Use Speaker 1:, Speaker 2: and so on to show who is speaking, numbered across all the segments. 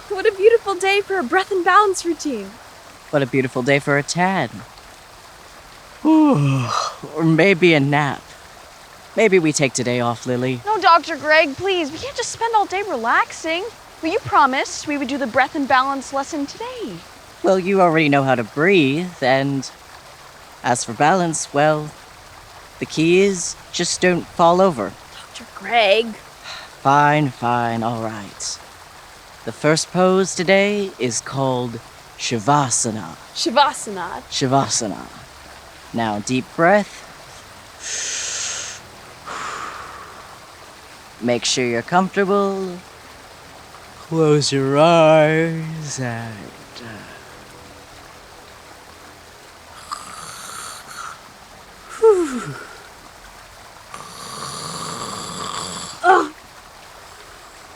Speaker 1: What a beautiful day for a breath and balance routine.
Speaker 2: What a beautiful day for a tan. Ooh, or maybe a nap. Maybe we take today off, Lily.
Speaker 1: No, Dr. Greg, please. We can't just spend all day relaxing. Well, you promised we would do the breath and balance lesson today.
Speaker 2: Well, you already know how to breathe, and as for balance, well, the key is just don't fall over.
Speaker 1: Dr. Greg.
Speaker 2: Fine, all right. The first pose today is called Shavasana.
Speaker 1: Shavasana.
Speaker 2: Shavasana. Now, deep breath. Make sure you're comfortable. Close your eyes and...
Speaker 1: Ugh.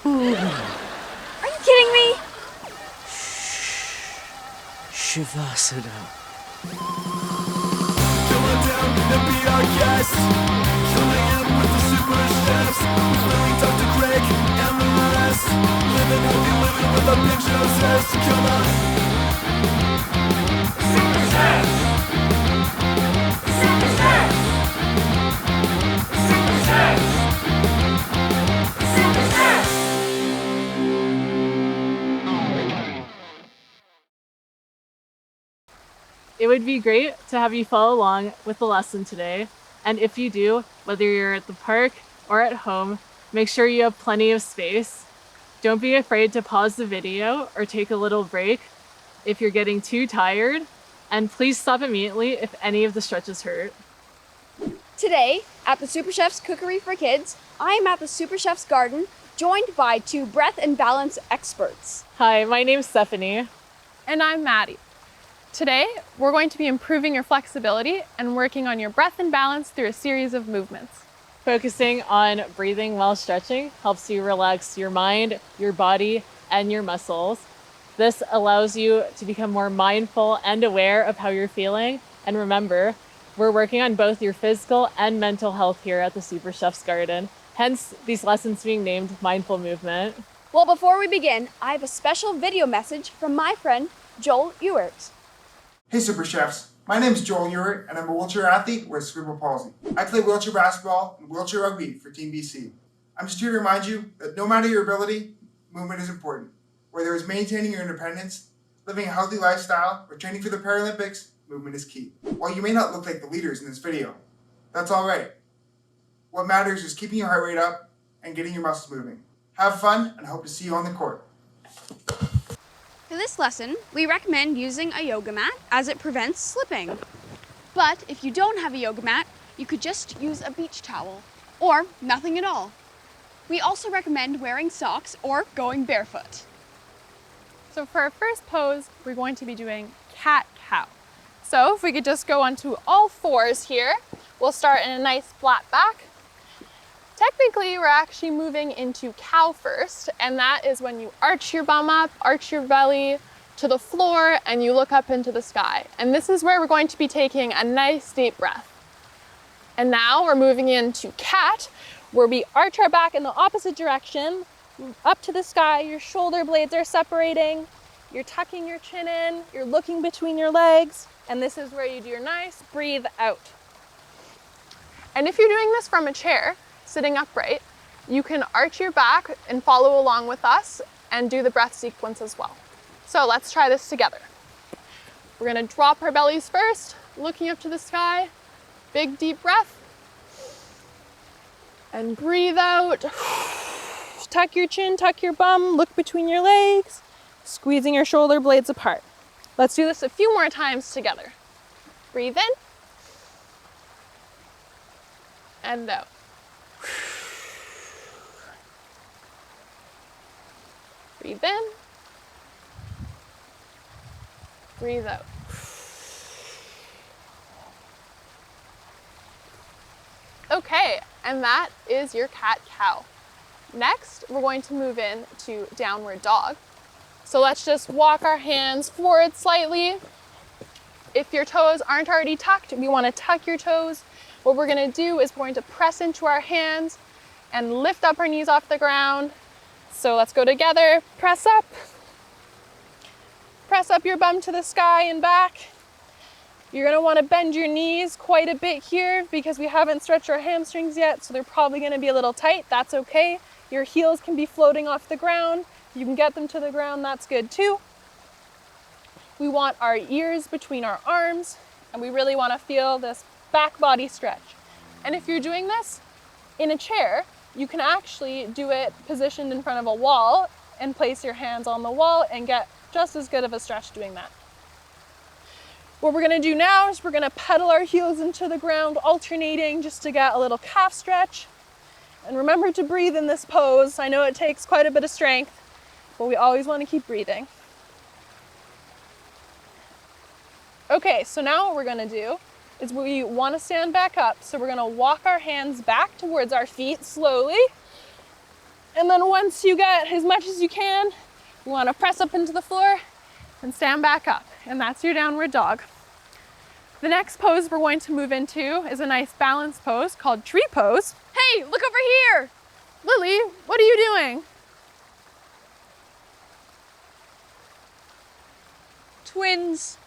Speaker 1: Are you kidding me?
Speaker 2: Shavasana.
Speaker 3: Going down and be our guest. Coming in with the SuperChefs. Lily, Dr. Greg, and the rest. Living healthy, living with a pinch of zest. Come on. SuperChefs! SuperChefs! SuperChefs! SuperChefs!
Speaker 4: It would be great to have you follow along with the lesson today. And if you do, whether you're at the park or at home, make sure you have plenty of space. Don't be afraid to pause the video or take a little break if you're getting too tired. And please stop immediately if any of the stretches hurt.
Speaker 1: Today, at the SuperChefs Cookery for Kids, I am at the SuperChefs Garden, joined by two breath and balance experts.
Speaker 4: Hi, my name's Stephanie.
Speaker 5: And I'm Maddie. Today, we're going to be improving your flexibility and working on your breath and balance through a series of movements.
Speaker 4: Focusing on breathing while stretching helps you relax your mind, your body, and your muscles. This allows you to become more mindful and aware of how you're feeling. And remember, we're working on both your physical and mental health here at the SuperChefs Garden. Hence, these lessons being named Mindful Movement.
Speaker 1: Well, before we begin, I have a special video message from my friend, Joel Ewert.
Speaker 6: Hey SuperChefs, my name is Joel Ewert and I'm a wheelchair athlete with cerebral palsy. I play wheelchair basketball and wheelchair rugby for Team BC. I'm just here to remind you that no matter your ability, movement is important. Whether it's maintaining your independence, living a healthy lifestyle, or training for the Paralympics, movement is key. While you may not look like the leaders in this video, that's alright. What matters is keeping your heart rate up and getting your muscles moving. Have fun and hope to see you on the court.
Speaker 1: For this lesson, we recommend using a yoga mat as it prevents slipping. But if you don't have a yoga mat, you could just use a beach towel or nothing at all. We also recommend wearing socks or going barefoot.
Speaker 5: So for our first pose, we're going to be doing cat-cow. So if we could just go onto all fours here, we'll start in a nice flat back. Technically, we're actually moving into cow first, and that is when you arch your bum up, arch your belly to the floor, and you look up into the sky. And this is where we're going to be taking a nice deep breath. And now we're moving into cat, where we arch our back in the opposite direction, up to the sky, your shoulder blades are separating, you're tucking your chin in, you're looking between your legs, and this is where you do your nice breathe out. And if you're doing this from a chair, sitting upright, you can arch your back and follow along with us and do the breath sequence as well. So let's try this together. We're gonna drop our bellies first, looking up to the sky, big deep breath, and breathe out. Tuck your chin, tuck your bum, look between your legs, squeezing your shoulder blades apart. Let's do this a few more times together. Breathe in, and out. Breathe in, breathe out. Okay, and that is your cat-cow. Next, we're going to move in to downward dog. So let's just walk our hands forward slightly. If your toes aren't already tucked, we want to tuck your toes. What we're going to do is we're going to press into our hands and lift up our knees off the ground. So let's go together, press up, press up your bum to the sky and back. You're gonna wanna bend your knees quite a bit here because we haven't stretched our hamstrings yet, so they're probably gonna be a little tight. That's okay. Your heels can be floating off the ground. You can get them to the ground, that's good too. We want our ears between our arms, and we really wanna feel this back body stretch. And if you're doing this in a chair, you can actually do it positioned in front of a wall and place your hands on the wall and get just as good of a stretch doing that. What we're gonna do now is we're gonna pedal our heels into the ground, alternating just to get a little calf stretch. And remember to breathe in this pose. I know it takes quite a bit of strength, but we always wanna keep breathing. Okay, so now what we're gonna do is we wanna stand back up. So we're gonna walk our hands back towards our feet slowly. And then once you get as much as you can, you wanna press up into the floor and stand back up. And that's your downward dog. The next pose we're going to move into is a nice balance pose called tree pose.
Speaker 1: Hey, look over here!
Speaker 5: Lily, what are you doing?
Speaker 1: Twins.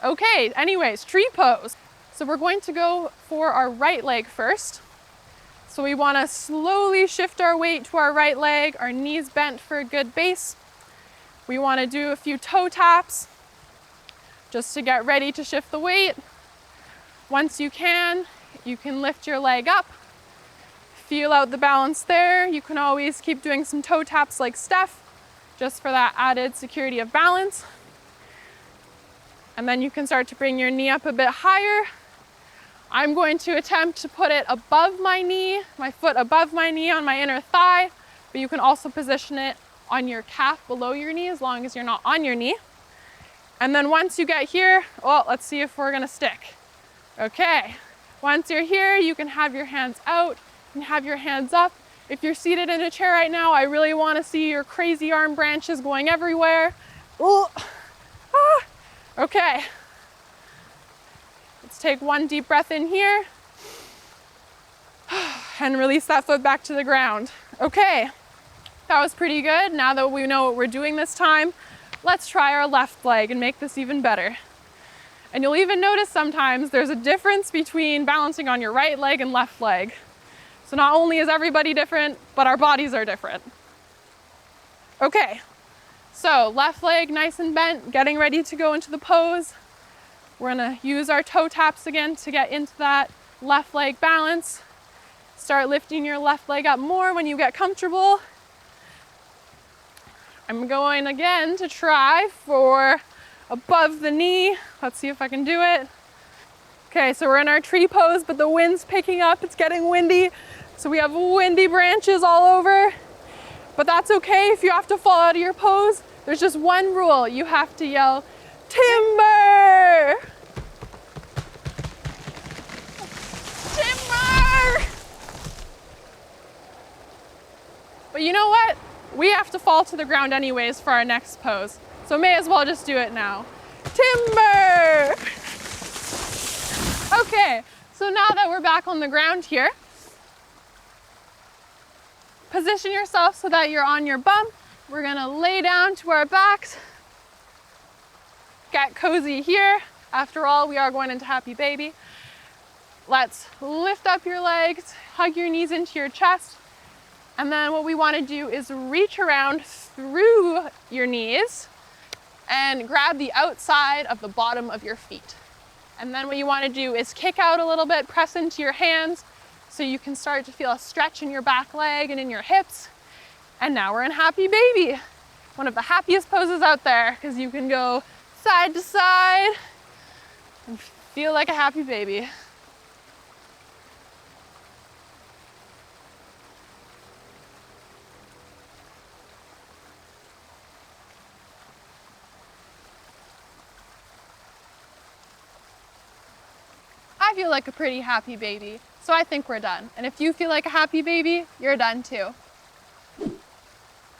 Speaker 5: Okay, anyways, tree pose. So we're going to go for our right leg first. So we want to slowly shift our weight to our right leg, our knees bent for a good base. We want to do a few toe taps just to get ready to shift the weight. Once you can lift your leg up. Feel out the balance there. You can always keep doing some toe taps like Steph, just for that added security of balance. And then you can start to bring your knee up a bit higher. I'm going to attempt to put it above my knee, my foot above my knee on my inner thigh, but you can also position it on your calf below your knee as long as you're not on your knee. And then once you get here, well, let's see if we're gonna stick. Okay, once you're here, you can have your hands out, you can have your hands up. If you're seated in a chair right now, I really wanna see your crazy arm branches going everywhere. Ooh. Ah. Okay, let's take one deep breath in here and release that foot back to the ground. Okay, that was pretty good. Now that we know what we're doing this time, let's try our left leg and make this even better. And you'll even notice sometimes there's a difference between balancing on your right leg and left leg. So not only is everybody different, but our bodies are different. Okay. So left leg nice and bent, getting ready to go into the pose. We're gonna use our toe taps again to get into that left leg balance. Start lifting your left leg up more when you get comfortable. I'm going again to try for above the knee. Let's see if I can do it. Okay, so we're in our tree pose, but the wind's picking up, it's getting windy. So we have windy branches all over, but that's okay if you have to fall out of your pose. There's just one rule. You have to yell, Timberrr! Timberrr! But you know what? We have to fall to the ground anyways for our next pose. So may as well just do it now. Timberrr! Okay, so now that we're back on the ground here, position yourself so that you're on your bum. We're gonna lay down to our backs. Get cozy here. After all, we are going into happy baby. Let's lift up your legs, hug your knees into your chest. And then what we wanna do is reach around through your knees and grab the outside of the bottom of your feet. And then what you wanna do is kick out a little bit, press into your hands so you can start to feel a stretch in your back leg and in your hips. And now we're in happy baby. One of the happiest poses out there because you can go side to side and feel like a happy baby. I feel like a pretty happy baby, so I think we're done. And if you feel like a happy baby, you're done too.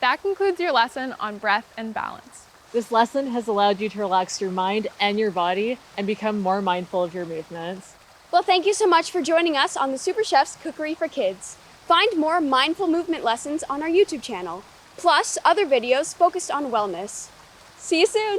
Speaker 5: That concludes your lesson on breath and balance.
Speaker 4: This lesson has allowed you to relax your mind and your body and become more mindful of your movements.
Speaker 1: Well, thank you so much for joining us on the SuperChefs Cookery for Kids. Find more mindful movement lessons on our YouTube channel, plus other videos focused on wellness. See you soon!